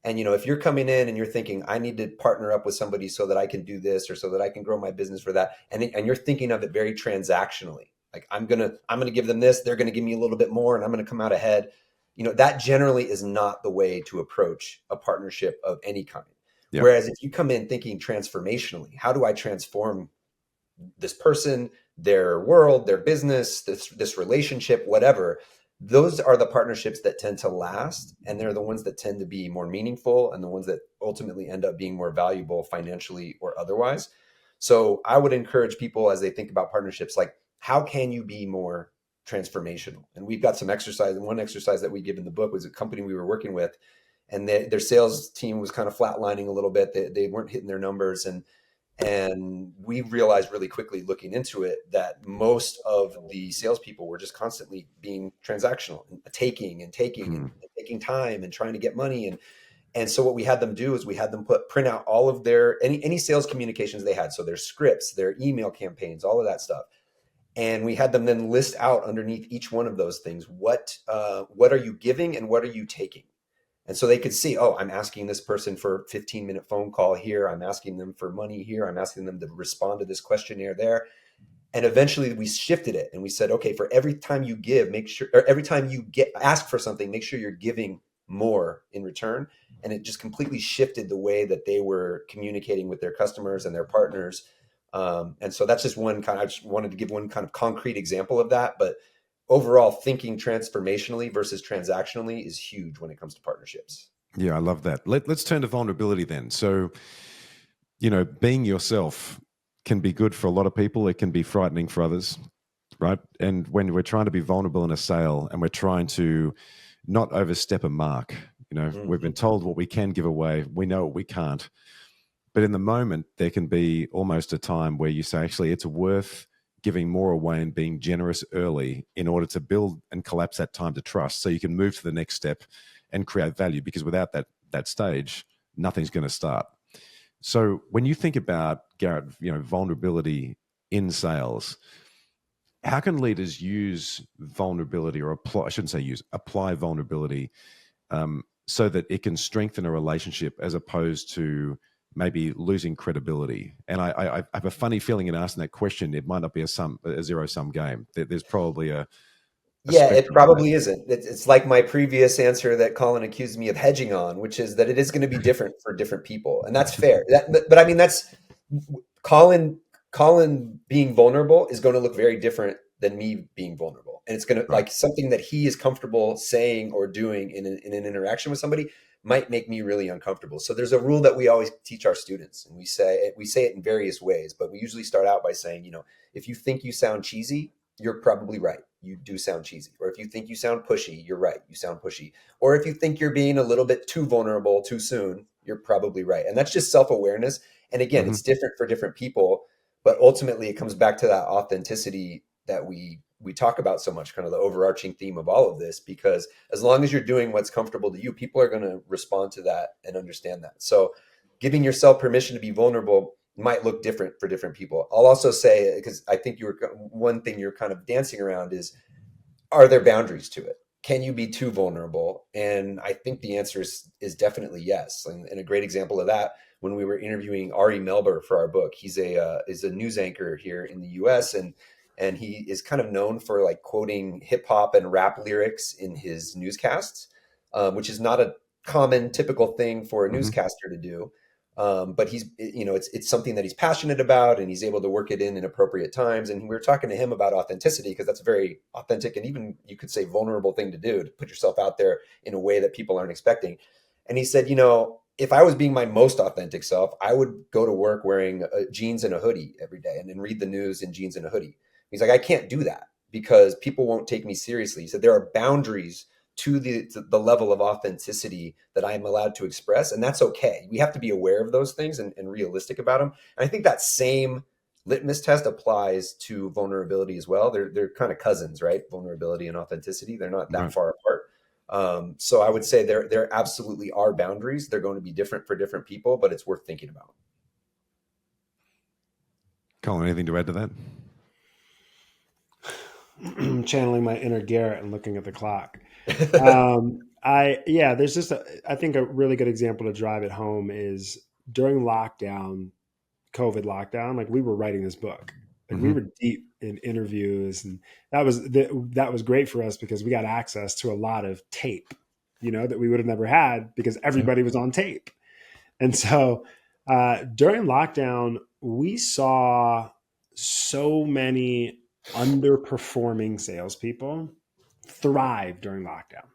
And, if you're coming in and you're thinking, I need to partner up with somebody so that I can do this or so that I can grow my business for that. And you're thinking of it very transactionally. Like I'm gonna give them this, they're gonna give me a little bit more, and I'm gonna come out ahead. That generally is not the way to approach a partnership of any kind. Yep. Whereas if you come in thinking transformationally, how do I transform this person, their world, their business, this relationship, whatever, those are the partnerships that tend to last, and they're the ones that tend to be more meaningful and the ones that ultimately end up being more valuable financially or otherwise. So I would encourage people as they think about partnerships, like, how can you be more transformational? And we've got some exercise, and one exercise that we give in the book was a company we were working with, and their sales team was kind of flatlining a little bit. They weren't hitting their numbers, and we realized really quickly looking into it that most of the salespeople were just constantly being transactional, and taking and taking and taking time and trying to get money. And so what we had them do is we had them print out all of their any sales communications they had. So their scripts, their email campaigns, all of that stuff. And we had them then list out underneath each one of those things, what are you giving and what are you taking? And so they could see, oh, I'm asking this person for a 15-minute phone call here. I'm asking them for money here. I'm asking them to respond to this questionnaire there. And eventually we shifted it and we said, okay, for every time you give, make sure, or every time you ask for something, make sure you're giving more in return. And it just completely shifted the way that they were communicating with their customers and their partners. And so that's just I just wanted to give one kind of concrete example of that. But overall, thinking transformationally versus transactionally is huge when it comes to partnerships. Yeah, I love that. Let's turn to vulnerability then. So, being yourself can be good for a lot of people. It can be frightening for others, right? And when we're trying to be vulnerable in a sale and we're trying to not overstep a mark, we've been told what we can give away. We know what we can't. But in the moment, there can be almost a time where you say, actually, it's worth giving more away and being generous early in order to build and collapse that time to trust so you can move to the next step and create value, because without that stage, nothing's going to start. So when you think about, Garrett, vulnerability in sales, how can leaders use vulnerability, or apply vulnerability, so that it can strengthen a relationship as opposed to maybe losing credibility? And I have a funny feeling in asking that question, it might not be a zero-sum game. There's probably a Yeah, it spectrum, right? probably isn't. It's like my previous answer that Colin accused me of hedging on, which is that it is going to be different for different people, and that's fair. But I mean, that's Colin. Colin being vulnerable is going to look very different than me being vulnerable, and it's going to, Right. like, something that he is comfortable saying or doing in an interaction with somebody might make me really uncomfortable. So there's a rule that we always teach our students, and we say it in various ways, but we usually start out by saying, if you think you sound cheesy, you're probably right. You do sound cheesy. Or if you think you sound pushy, you're right. You sound pushy. Or if you think you're being a little bit too vulnerable too soon, you're probably right. And that's just self-awareness. And again, Mm-hmm. it's different for different people, but ultimately it comes back to that authenticity that we talk about so much, kind of the overarching theme of all of this, because as long as you're doing what's comfortable to you, people are going to respond to that and understand that. So giving yourself permission to be vulnerable might look different for different people. I'll also say, because I think one thing you're kind of dancing around is, are there boundaries to it? Can you be too vulnerable? And I think the answer is definitely yes. And a great example of that, when we were interviewing Ari Melber for our book, he's a news anchor here in the U.S. and he is kind of known for, like, quoting hip hop and rap lyrics in his newscasts, which is not a common typical thing for a Mm-hmm. newscaster to do. But it's something that he's passionate about, and he's able to work it in appropriate times. And we were talking to him about authenticity, because that's a very authentic and even, you could say, vulnerable thing to do, to put yourself out there in a way that people aren't expecting. And he said, if I was being my most authentic self, I would go to work wearing jeans and a hoodie every day and then read the news in jeans and a hoodie. He's like, I can't do that because people won't take me seriously. He said there are boundaries to the level of authenticity that I'm allowed to express. And that's okay. We have to be aware of those things and realistic about them. And I think that same litmus test applies to vulnerability as well. They're kind of cousins, right? Vulnerability and authenticity. They're not that Right. far apart. So I would say there absolutely are boundaries. They're going to be different for different people, but it's worth thinking about. Colin, anything to add to that? I'm channeling my inner Garrett and looking at the clock. There's just I think a really good example to drive it home is during lockdown, COVID lockdown, like we were writing this book, like we Mm-hmm. were deep in interviews, and that was great for us because we got access to a lot of tape, that we would have never had because Yeah. everybody was on tape. And so during lockdown, we saw so many underperforming salespeople thrive during lockdown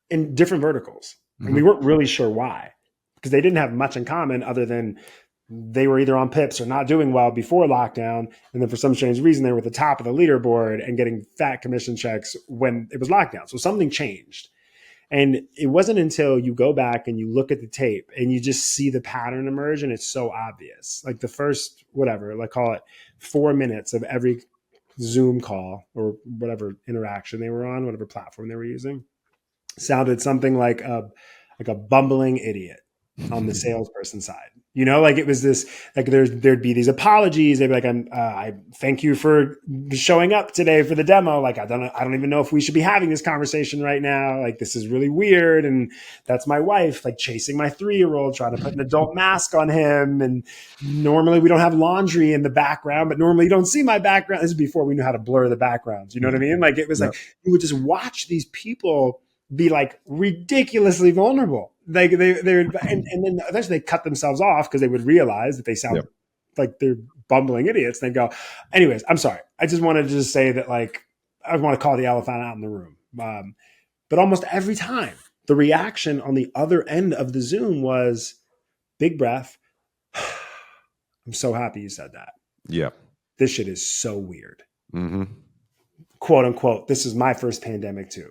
in different verticals. And we Mm-hmm. weren't really sure why because they didn't have much in common other than they were either on pips or not doing well before lockdown. And then for some strange reason, they were at the top of the leaderboard and getting fat commission checks when it was lockdown. So something changed. And it wasn't until you go back and you look at the tape and you just see the pattern emerge and it's so obvious. Like the first, whatever, like call it 4 minutes of every Zoom call or whatever interaction they were on, whatever platform they were using, sounded something like a bumbling idiot on the salesperson side. Like it was this, like there'd be these apologies. They'd be like, I thank you for showing up today for the demo. Like, I don't even know if we should be having this conversation right now. Like, this is really weird. And that's my wife, like chasing my 3-year-old, trying to put an adult mask on him. And normally we don't have laundry in the background, but normally you don't see my background. This is before we knew how to blur the backgrounds. You know what I mean? Like, it was Yep. like, you would just watch these people be like ridiculously vulnerable. Like they and then eventually they cut themselves off because they would realize that they sound Yep. like they're bumbling idiots. And they go, anyways, I'm sorry. I just wanted to just say that, like, I want to call the elephant out in the room. But almost every time the reaction on the other end of the Zoom was big breath. I'm so happy you said that. Yeah. This shit is so weird. Mm-hmm. Quote unquote. This is my first pandemic too.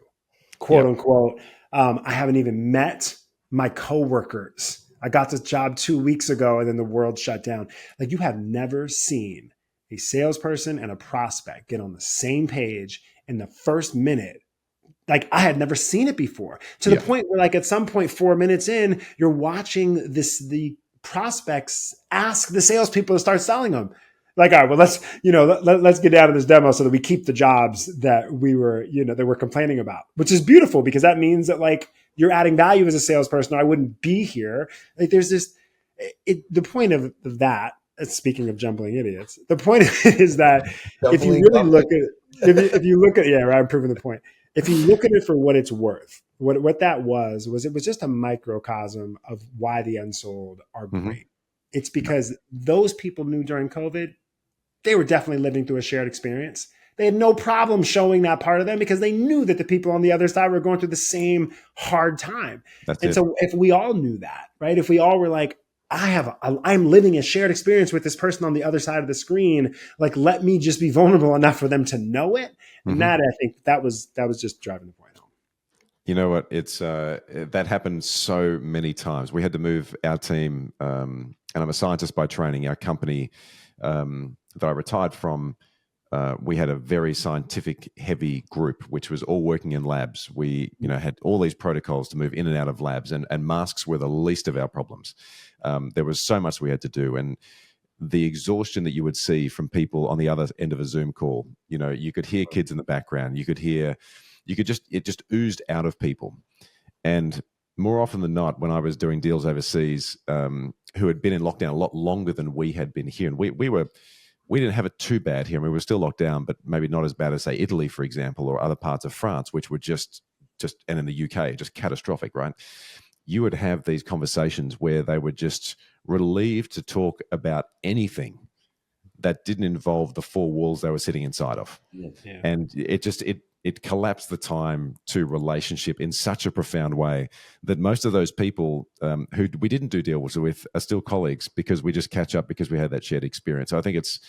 Quote unquote. I haven't even met my coworkers. I got this job 2 weeks ago and then the world shut down. Like, you have never seen a salesperson and a prospect get on the same page in the first minute. Like, I had never seen it before, to the point where, like, at some point, 4 minutes in, you're watching the prospects ask the salespeople to start selling them. Like, all right, well, let's get down to this demo so that we keep the jobs that we were, that we're complaining about, which is beautiful because that means that, like, you're adding value as a salesperson. Or I wouldn't be here. Like, there's this, the point of that, speaking of jumbling idiots, the point is that if you really look at, if you look at, yeah, I'm proving the point. If you look at it for what it's worth, what that was it was just a microcosm of why the unsold are Mm-hmm. great. It's because those people knew during COVID, they were definitely living through a shared experience. They had no problem showing that part of them because they knew that the people on the other side were going through the same hard time. That's and it. so if we all knew that, right? If we all were like, I'm living a shared experience with this person on the other side of the screen. Like, let me just be vulnerable enough for them to know it. And Mm-hmm. that, I think that was just driving the point home. You know what? It's that happened so many times. We had to move our team, and I'm a scientist by training. Our company that I retired from, we had a very scientific heavy group, which was all working in labs. We, had all these protocols to move in and out of labs, and masks were the least of our problems. There was so much we had to do, and the exhaustion that you would see from people on the other end of a Zoom call. You could hear kids in the background. It just oozed out of people. And more often than not, when I was doing deals overseas, who had been in lockdown a lot longer than we had been here, and we didn't have it too bad here. I mean, we were still locked down, but maybe not as bad as, say, Italy, for example, or other parts of France, which were just and in the UK, just catastrophic, right? You would have these conversations where they were just relieved to talk about anything that didn't involve the four walls they were sitting inside of. Yeah. And it collapsed the time to relationship in such a profound way that most of those people who we didn't do deals with are still colleagues because we just catch up because we had that shared experience. So I think it's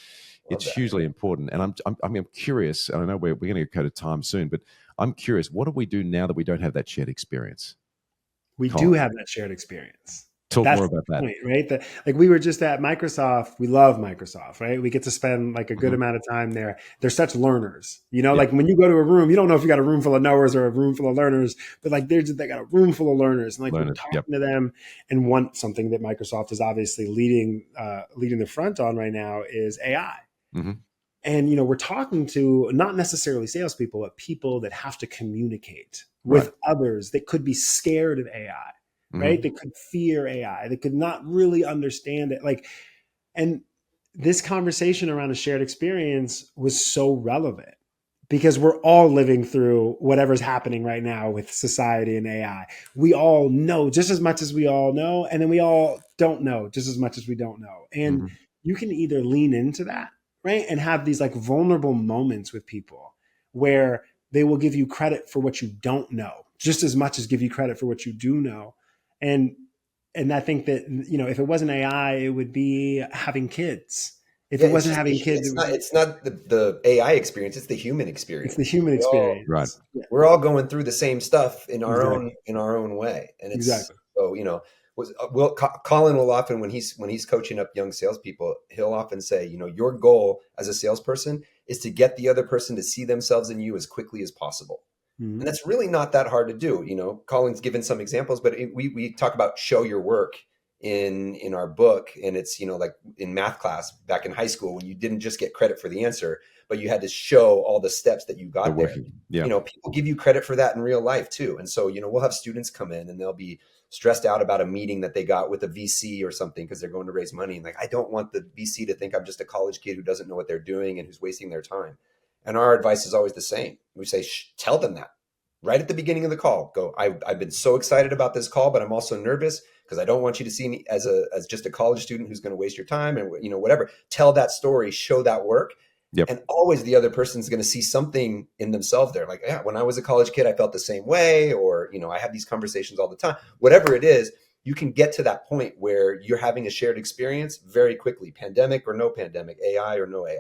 hugely important. And I'm curious, and I know we're going to go to time soon, but I'm curious, what do we do now that we don't have that shared experience? We Colin, do have that shared experience. talk That's more about the that. point, right? Like, we were just at Microsoft. We love Microsoft, right? We get to spend like a good amount of time there. They're such learners, like when you go to a room, you don't know if you got a room full of knowers or a room full of learners, but like they got a room full of learners, and like we're talking to them. And something that Microsoft is obviously leading the front on right now is AI. Mm-hmm. And, we're talking to not necessarily salespeople, but people that have to communicate Right. with others that could be scared of AI, right? Mhm. That could fear AI, that could not really understand it. And this conversation around a shared experience was so relevant because we're all living through whatever's happening right now with society and AI. We all know just as much as we all know, and then we all don't know just as much as we don't know. And Mhm. you can either lean into that, right? And have these like vulnerable moments with people where they will give you credit for what you don't know, just as much as give you credit for what you do know. And I think that, if it wasn't AI, it would be having kids. If Yeah, it wasn't having kids, it would be, it's not the AI experience, it's the human it's the experience. human We all Right. experience. Yeah, we're all going through the same stuff exactly. in our own way. And it's Exactly. so, Colin will often, when he's coaching up young salespeople, he'll often say, your goal as a salesperson is to get the other person to see themselves in you as quickly as possible. Mm-hmm. And that's really not that hard to do. Colin's given some examples, but we talk about show your work in our book. And it's, like in math class back in high school, when you didn't just get credit for the answer, but you had to show all the steps that you The got there. working. Yeah. People give you credit for that in real life too. And so, we'll have students come in and they'll be stressed out about a meeting that they got with a VC or something because they're going to raise money. And like, I don't want the VC to think I'm just a college kid who doesn't know what they're doing and who's wasting their time. And our advice is always the same. We say, tell them that right at the beginning of the call. Go, I've been so excited about this call, but I'm also nervous because I don't want you to see me as just a college student who's going to waste your time and whatever. Tell that story, show that work. Yep. And always the other person's going to see something in themselves there. Like, yeah, when I was a college kid, I felt the same way, or, I have these conversations all the time. Whatever it is, you can get to that point where you're having a shared experience very quickly, pandemic or no pandemic, AI or no AI.